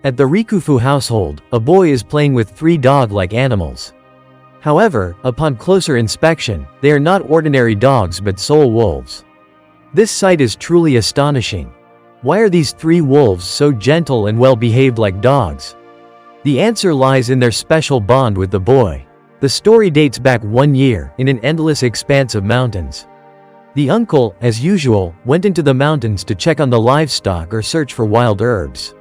At the Rikufu household, a boy is playing with 3 dog-like animals. However, upon closer inspection, they are not ordinary dogs but soul wolves. This sight is truly astonishing. Why are these 3 wolves so gentle and well-behaved like dogs? The answer lies in their special bond with the boy. The story dates back 1 year, in an endless expanse of mountains. The uncle, as usual, went into the mountains to check on the livestock or search for wild herbs.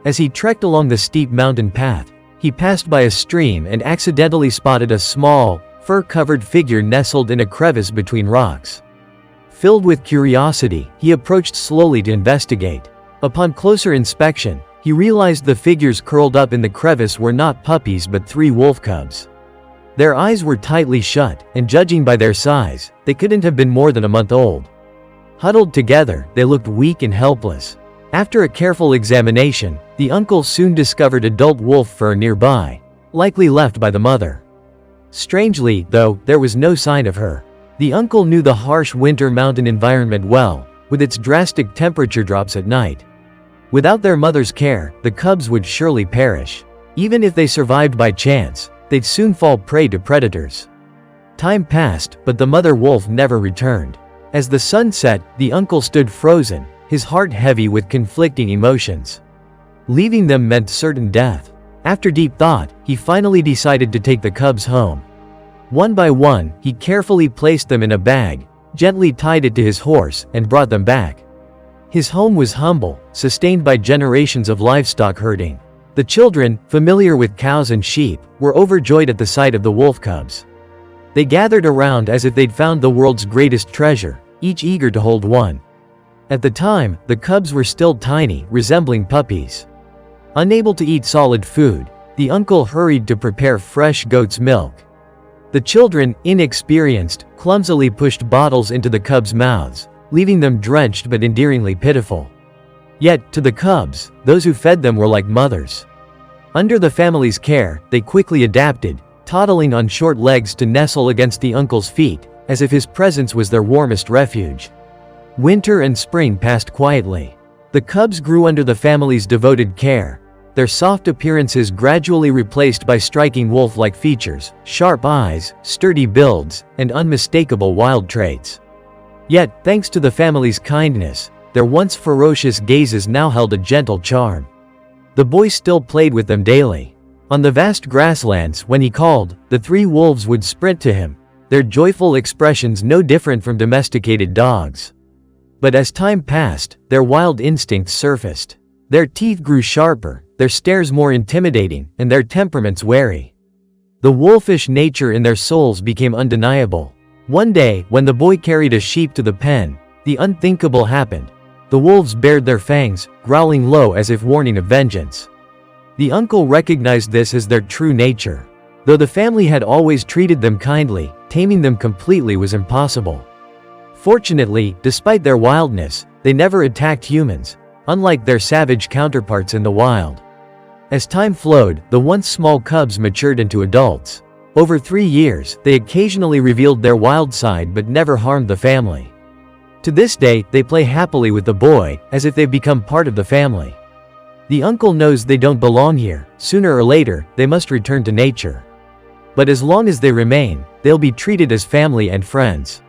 As he trekked along the steep mountain path, he passed by a stream and accidentally spotted a small, fur-covered figure nestled in a crevice between rocks. Filled with curiosity, he approached slowly to investigate. Upon closer inspection, he realized the figures curled up in the crevice were not puppies but 3 wolf cubs. Their eyes were tightly shut, and judging by their size, they couldn't have been more than a month old. Huddled together, they looked weak and helpless. After a careful examination, the uncle soon discovered adult wolf fur nearby, likely left by the mother. Strangely, though, there was no sign of her. The uncle knew the harsh winter mountain environment well, with its drastic temperature drops at night. Without their mother's care, the cubs would surely perish. Even if they survived by chance, they'd soon fall prey to predators. Time passed, but the mother wolf never returned. As the sun set, the uncle stood frozen, his heart heavy with conflicting emotions. Leaving them meant certain death. After deep thought, he finally decided to take the cubs home. One by one, he carefully placed them in a bag, gently tied it to his horse, and brought them back. His home was humble, sustained by generations of livestock herding. The children, familiar with cows and sheep, were overjoyed at the sight of the wolf cubs. They gathered around as if they'd found the world's greatest treasure, each eager to hold one. At the time, the cubs were still tiny, resembling puppies. Unable to eat solid food, the uncle hurried to prepare fresh goat's milk. The children, inexperienced, clumsily pushed bottles into the cubs' mouths, leaving them drenched but endearingly pitiful. Yet, to the cubs, those who fed them were like mothers. Under the family's care, they quickly adapted, toddling on short legs to nestle against the uncle's feet, as if his presence was their warmest refuge. Winter and spring passed quietly. The cubs grew under the family's devoted care, their soft appearances gradually replaced by striking wolf-like features, sharp eyes, sturdy builds, and unmistakable wild traits. Yet, thanks to the family's kindness, their once ferocious gazes now held a gentle charm. The boy still played with them daily. On the vast grasslands, when he called, the 3 wolves would sprint to him, their joyful expressions no different from domesticated dogs. But as time passed, their wild instincts surfaced. Their teeth grew sharper, their stares more intimidating, and their temperaments wary. The wolfish nature in their souls became undeniable. One day, when the boy carried a sheep to the pen, the unthinkable happened. The wolves bared their fangs, growling low as if warning of vengeance. The uncle recognized this as their true nature. Though the family had always treated them kindly, taming them completely was impossible. Fortunately, despite their wildness, they never attacked humans, unlike their savage counterparts in the wild. As time flowed, the once small cubs matured into adults. Over 3 years, they occasionally revealed their wild side but never harmed the family. To this day, they play happily with the boy, as if they've become part of the family. The uncle knows they don't belong here. Sooner or later, they must return to nature. But as long as they remain, they'll be treated as family and friends.